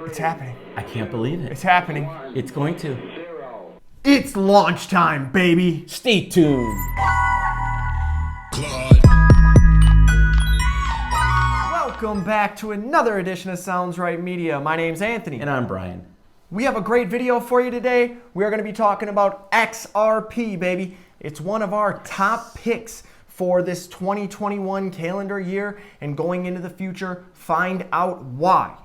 It's happening. I can't believe it. It's happening. It's going to. It's launch time, baby. Stay tuned. Welcome back to another edition of Sounds Right Media. My name's Anthony. And I'm Brian. We have a great video for you today. We are going to be talking about XRP, baby. It's one of our top picks for this 2021 calendar year, and going into the future, find out why.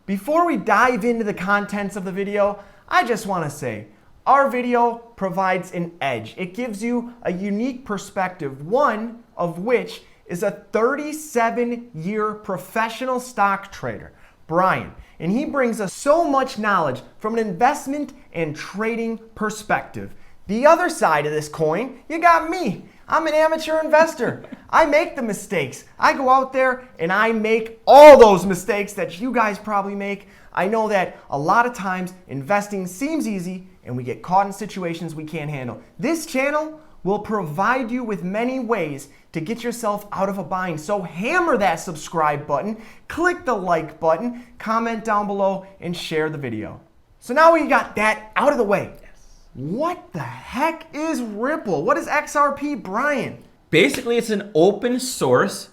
Before we dive into the contents of the video, I just want to say, our video provides an edge. It gives you a unique perspective, one of which is a 37-year professional stock trader, Brian. And he brings us so much knowledge from an investment and trading perspective. The other side of this coin, you got me. I'm an amateur investor. I make the mistakes. I go out there and I make all those mistakes that you guys probably make. I know that a lot of times investing seems easy and we get caught in situations we can't handle. This channel will provide you with many ways to get yourself out of a bind. So hammer that subscribe button, click the like button, comment down below, and share the video. So now we got that out of the way. What the heck is Ripple? What is XRP, Brian? Basically, it's an open source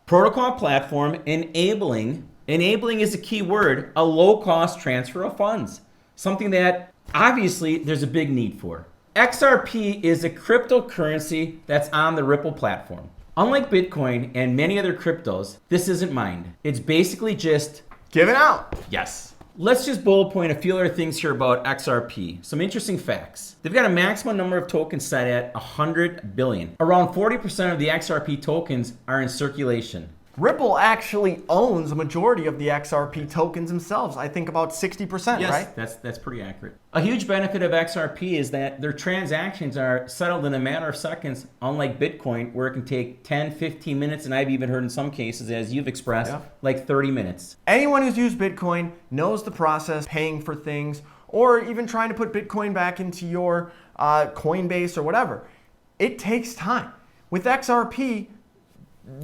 protocol platform enabling is a key word, a low cost transfer of funds. Something that obviously there's a big need for. XRP is a cryptocurrency that's on the Ripple platform. Unlike Bitcoin and many other cryptos, this isn't mined. It's basically just given out. Yes. Let's just bullet point a few other things here about XRP. Some interesting facts. They've got a maximum number of tokens set at 100 billion. Around 40% of the XRP tokens are in circulation. Ripple actually owns a majority of the XRP tokens themselves. I think about 60%, yes, right? That's pretty accurate. A huge benefit of XRP is that their transactions are settled in a matter of seconds, unlike Bitcoin, where it can take 10, 15 minutes, and I've even heard in some cases, as you've expressed, like 30 minutes. Anyone who's used Bitcoin knows the process, paying for things, or even trying to put Bitcoin back into your Coinbase or whatever. It takes time. With XRP,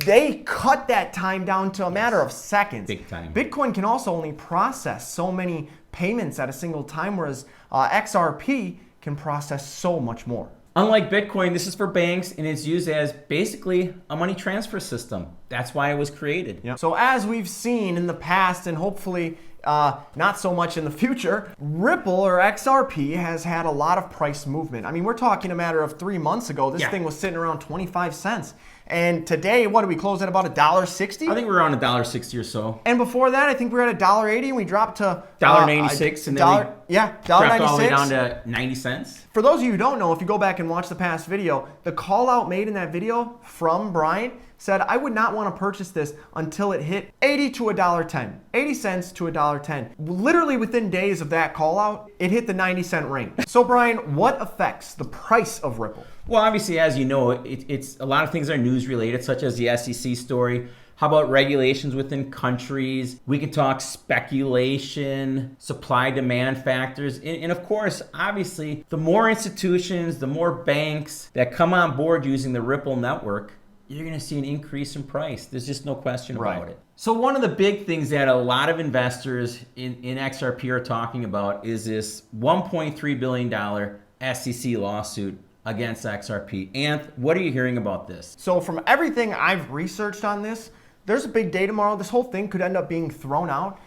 they cut that time down to a matter of seconds. Big time. Bitcoin can also only process so many payments at a single time, whereas XRP can process so much more. Unlike Bitcoin, this is for banks and it's used as basically a money transfer system. That's why it was created. Yep. So as we've seen in the past and hopefully not so much in the future, Ripple or XRP has had a lot of price movement. I mean, we're talking a matter of 3 months ago, this thing was sitting around 25 cents. And today, what did we close at, about $1.60? I think we're around $1.60 or so. And before that, I think we were at $1.80 and we dropped to $1.96 and then we dropped all the way down to 90 cents. For those of you who don't know, if you go back and watch the past video, the call out made in that video from Brian said, I would not want to purchase this until it hit 80 to $1.10, 80 cents to $1.10. Literally within days of that call out, it hit the 90-cent range. So Brian, what affects the price of Ripple? Well, obviously, as you know, it's a lot of things are news related, such as the SEC story. How about regulations within countries? We can talk speculation, supply demand factors. And of course, obviously, the more institutions, the more banks that come on board using the Ripple network, you're going to see an increase in price. There's just no question about it. So one of the big things that a lot of investors in XRP are talking about is this $1.3 billion SEC lawsuit against XRP. Anth, what are you hearing about this? So from everything I've researched on this, there's a big day tomorrow. This whole thing could end up being thrown out.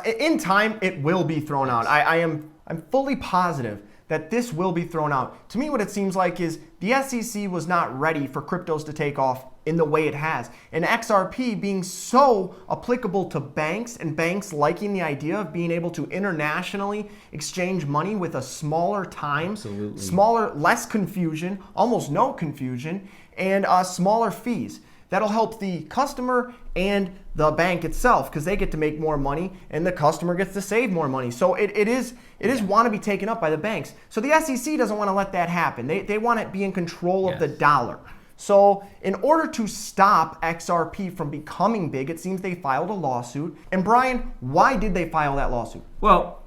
In time, it will be thrown out. I'm fully positive that this will be thrown out. To me, what it seems like is the SEC was not ready for cryptos to take off in the way it has. And XRP being so applicable to banks and banks liking the idea of being able to internationally exchange money with a smaller time, smaller, less confusion, almost no confusion, and smaller fees. That'll help the customer and the bank itself because they get to make more money and the customer gets to save more money. So it is want to be taken up by the banks. So the SEC doesn't want to let that happen. They want to be in control of the dollar. So in order to stop XRP from becoming big, it seems they filed a lawsuit. And Brian, why did they file that lawsuit? Well,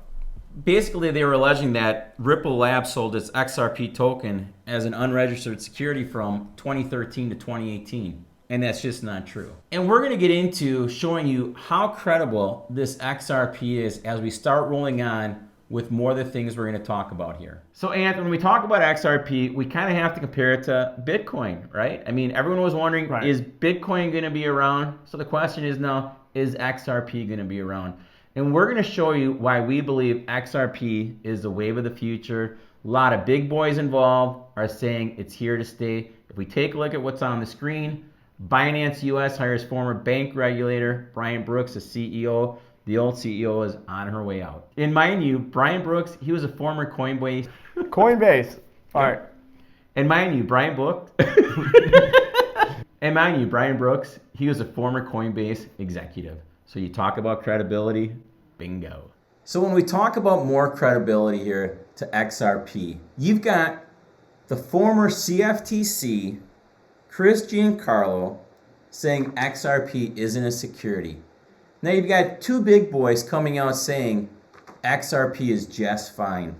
basically they were alleging that Ripple Labs sold its XRP token as an unregistered security from 2013 to 2018. And that's just not true. And we're going to get into showing you how credible this XRP is as we start rolling on with more of the things we're going to talk about here. So, Anthony, when we talk about XRP, we kind of have to compare it to Bitcoin, right? I mean, everyone was wondering, is Bitcoin going to be around? So the question is now, is XRP going to be around? And we're going to show you why we believe XRP is the wave of the future. A lot of big boys involved are saying it's here to stay. If we take a look at what's on the screen, Binance US hires former bank regulator Brian Brooks as CEO. The old CEO is on her way out. And mind you, Brian Brooks, he was a former Coinbase. All right. And mind you, Brian Brooks, he was a former Coinbase executive. So you talk about credibility, bingo. So when we talk about more credibility here to XRP, you've got the former CFTC, Chris Giancarlo, saying XRP isn't a security. Now you've got two big boys coming out saying XRP is just fine.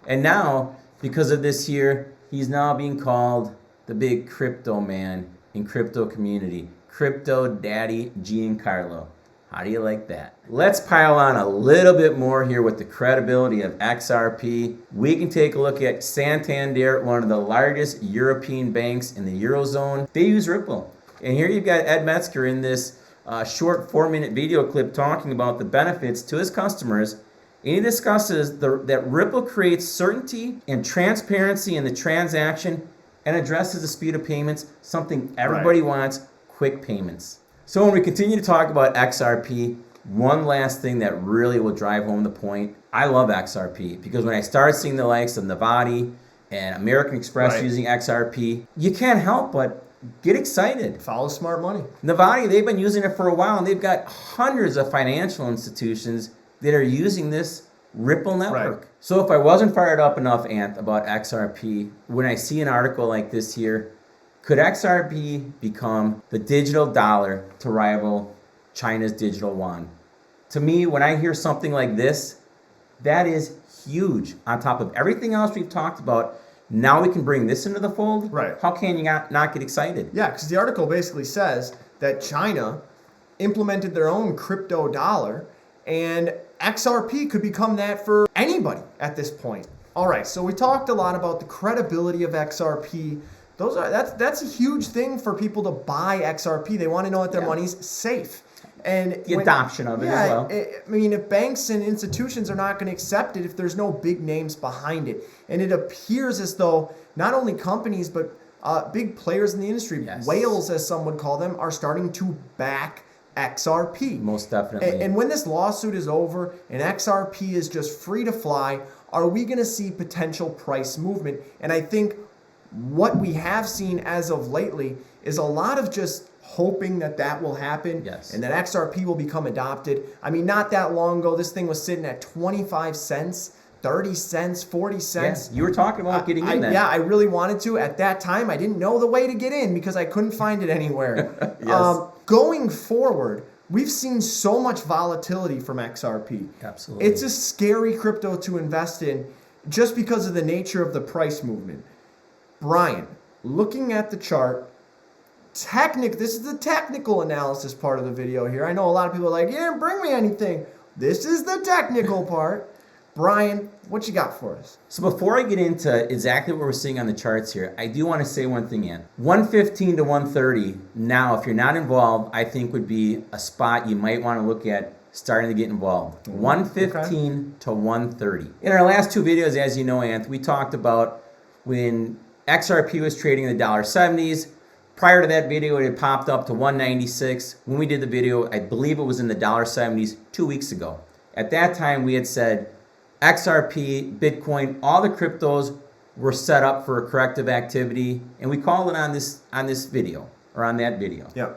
And now, because of this here, he's now being called the big crypto man in crypto community. Crypto Daddy Giancarlo. How do you like that? Let's pile on a little bit more here with the credibility of XRP. We can take a look at Santander, one of the largest European banks in the Eurozone. They use Ripple. And here you've got Ed Metzger in this short 4-minute video clip talking about the benefits to his customers. And he discusses that Ripple creates certainty and transparency in the transaction and addresses the speed of payments, something everybody wants, quick payments. So when we continue to talk about XRP, one last thing that really will drive home the point, I love XRP because when I started seeing the likes of Navati and American Express using XRP, you can't help but get excited. Follow smart money. Navati, they've been using it for a while, and they've got hundreds of financial institutions that are using this Ripple network. So if I wasn't fired up enough, Ant, about XRP, when I see an article like this here, could XRP become the digital dollar to rival China's digital yuan? To me, when I hear something like this, that is huge. On top of everything else we've talked about, now we can bring this into the fold? How can you not get excited? Yeah, because the article basically says that China implemented their own crypto dollar, and XRP could become that for anybody at this point. All right, so we talked a lot about the credibility of XRP. That's a huge thing for people to buy XRP. They want to know that their money's safe. And the adoption of it as well. I mean, if banks and institutions are not going to accept it if there's no big names behind it. And it appears as though not only companies, but big players in the industry, whales as some would call them, are starting to back XRP. Most definitely. And when this lawsuit is over and XRP is just free to fly, are we going to see potential price movement? And I think what we have seen as of lately is a lot of just hoping that will happen and that XRP will become adopted. I mean, not that long ago, this thing was sitting at 25 cents, 30 cents, 40 cents. You were talking about getting in there. Yeah, I really wanted to. At that time, I didn't know the way to get in because I couldn't find it anywhere. Going forward, we've seen so much volatility from XRP. Absolutely. It's a scary crypto to invest in just because of the nature of the price movement. Brian, looking at the chart, this is the technical analysis part of the video here. I know a lot of people are like, you didn't bring me anything. This is the technical part. Brian, what you got for us? So before I get into exactly what we're seeing on the charts here, I do want to say one thing, Ian. 115 to 130, now, if you're not involved, I think would be a spot you might want to look at starting to get involved. 115 to 130. In our last two videos, as you know, Anth, we talked about when XRP was trading in the $70s. Prior to that video, it had popped up to 196. When we did the video, I believe it was in the $70s 2 weeks ago. At that time, we had said XRP, Bitcoin, all the cryptos were set up for a corrective activity, and we called it on this video, or on that video.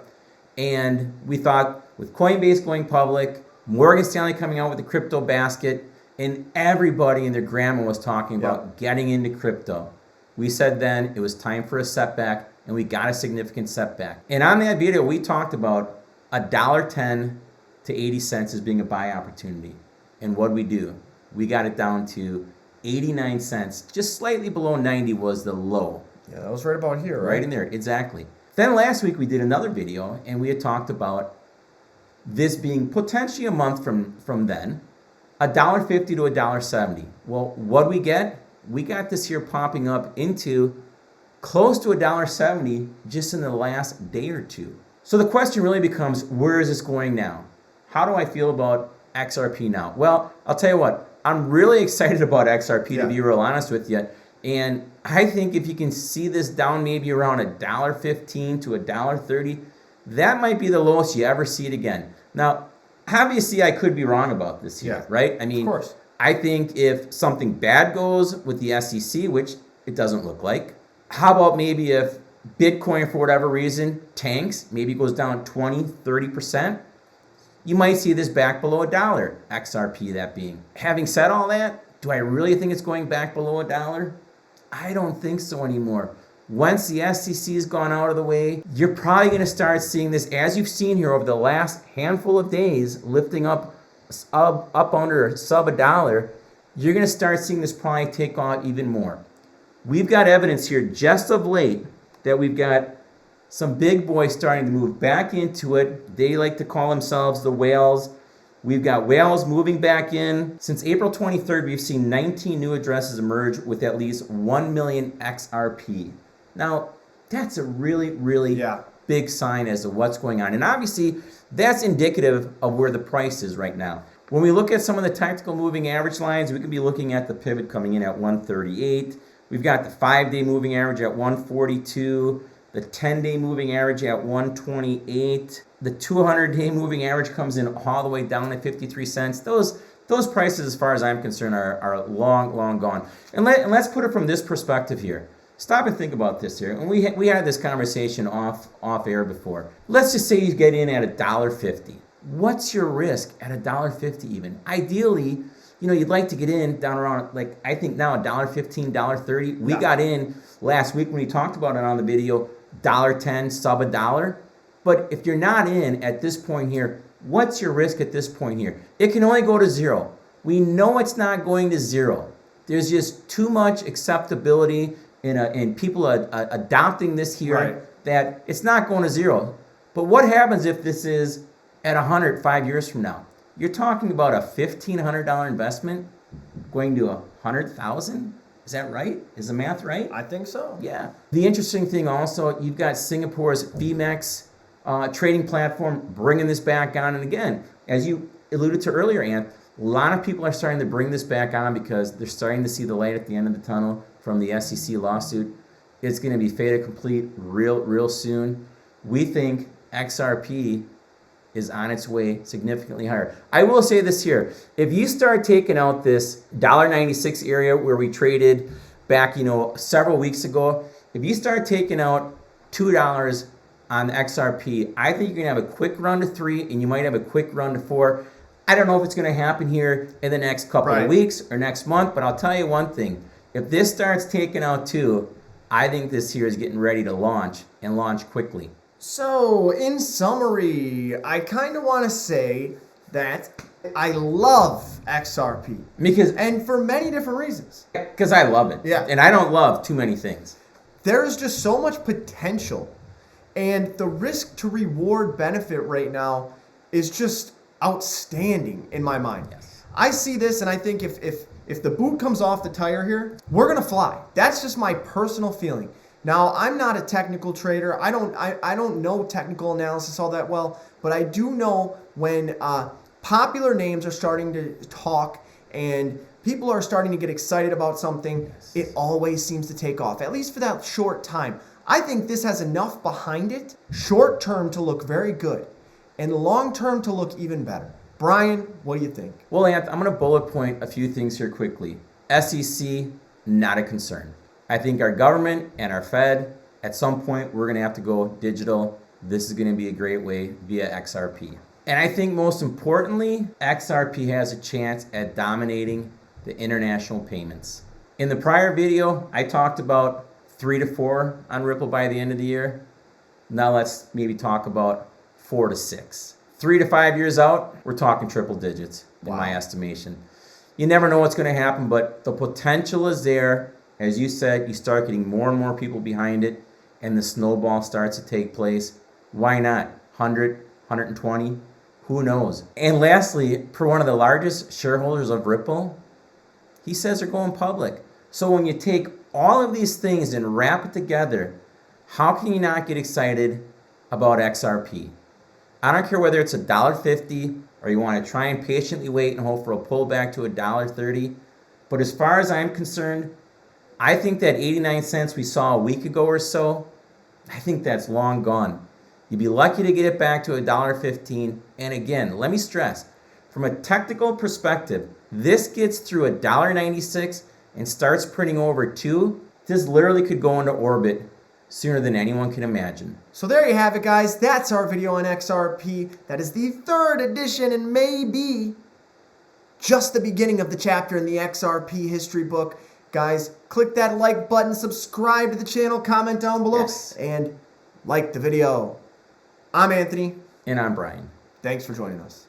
And we thought with Coinbase going public, Morgan Stanley coming out with the crypto basket, and everybody and their grandma was talking about getting into crypto. We said then it was time for a setback, and we got a significant setback. And on that video, we talked about $1.10 to 80 cents as being a buy opportunity. And what did we do? We got it down to 89 cents. Just slightly below 90 was the low. Yeah, that was right about here, right? Right in there, exactly. Then last week we did another video and we had talked about this being potentially a month from then, $1.50 to $1.70. Well, what we get? We got this here popping up into close to $1.70 just in the last day or two. So the question really becomes, where is this going now? How do I feel about XRP now? Well, I'll tell you what, I'm really excited about XRP to be real honest with you. And I think if you can see this down maybe around $1.15 to $1.30, that might be the lowest you ever see it again. Now, obviously I could be wrong about this here, right? I mean, of course. I think if something bad goes with the SEC, which it doesn't look like, how about maybe if Bitcoin, for whatever reason, tanks, maybe goes down 20, 30%, you might see this back below $1, XRP that being. Having said all that, do I really think it's going back below $1? I don't think so anymore. Once the SEC has gone out of the way, you're probably going to start seeing this, as you've seen here over the last handful of days, lifting up under sub $1. You're going to start seeing this probably take off even more. We've got evidence here just of late that we've got some big boys starting to move back into it. They like to call themselves the whales. We've got whales moving back in. Since April 23rd, we've seen 19 new addresses emerge with at least 1 million XRP. Now, that's a really, really big sign as to what's going on. And obviously, that's indicative of where the price is right now. When we look at some of the technical moving average lines, we could be looking at the pivot coming in at 138. We've got the 5-day moving average at 142. The 10-day moving average at 128. The 200-day moving average comes in all the way down at 53 cents. Those prices, as far as I'm concerned, are long, long gone. And let's put it from this perspective here. Stop and think about this here. And we had this conversation off air before. Let's just say you get in at $1.50. What's your risk at $1.50 even? Ideally, you'd like to get in down around, like, I think now $1.15, $1.30. We got in last week when we talked about it on the video, $1.10, sub $1. But if you're not in at this point here, what's your risk at this point here? It can only go to zero. We know it's not going to zero. There's just too much acceptability in people adopting this here that it's not going to zero. But what happens if this is at 100 5 years from now? You're talking about a $1,500 investment going to 100,000. Is that right? Is the math right? I think so. Yeah. The interesting thing also, you've got Singapore's VMEX trading platform bringing this back on. And again, as you alluded to earlier, Ant, a lot of people are starting to bring this back on because they're starting to see the light at the end of the tunnel from the SEC lawsuit. It's going to be fait accompli real soon. We think XRP is on its way significantly higher. I will say this here. If you start taking out this $1.96 area where we traded back, several weeks ago, if you start taking out $2 on the XRP, I think you're going to have a quick run to 3 and you might have a quick run to 4. I don't know if it's going to happen here in the next couple of weeks or next month, but I'll tell you one thing. If this starts taking out 2, I think this here is getting ready to launch and launch quickly. So, in summary, I kind of want to say that I love XRP. And for many different reasons. Because I love it. Yeah. And I don't love too many things. There's just so much potential. And the risk to reward benefit right now is just outstanding in my mind. Yes. I see this and I think if the boot comes off the tire here, we're going to fly. That's just my personal feeling. Now, I'm not a technical trader. I don't know technical analysis all that well, but I do know when popular names are starting to talk and people are starting to get excited about something, it always seems to take off, at least for that short time. I think this has enough behind it, short term to look very good, and long term to look even better. Brian, what do you think? Well, Ant, I'm going to bullet point a few things here quickly. SEC, not a concern. I think our government and our Fed, at some point, we're going to have to go digital. This is going to be a great way via XRP. And I think most importantly, XRP has a chance at dominating the international payments. In the prior video, I talked about 3 to 4 on Ripple by the end of the year. Now let's maybe talk about 4 to 6. 3 to 5 years out, we're talking triple digits in my estimation. You never know what's going to happen, but the potential is there. As you said, you start getting more and more people behind it, and the snowball starts to take place, why not? 100, 120, who knows? And lastly, per one of the largest shareholders of Ripple, he says they're going public. So when you take all of these things and wrap it together, how can you not get excited about XRP? I don't care whether it's $1.50 or you want to try and patiently wait and hope for a pullback to $1.30. But as far as I'm concerned, I think that 89 cents we saw a week ago or so, I think that's long gone. You'd be lucky to get it back to $1.15. And again, let me stress, from a technical perspective, this gets through $1.96 and starts printing over 2. This literally could go into orbit sooner than anyone can imagine. So there you have it, guys. That's our video on XRP. That is the 3rd edition and maybe just the beginning of the chapter in the XRP history book. Guys, click that like button, subscribe to the channel, comment down below, Yes. and like the video. I'm Anthony. And I'm Brian. Thanks for joining us.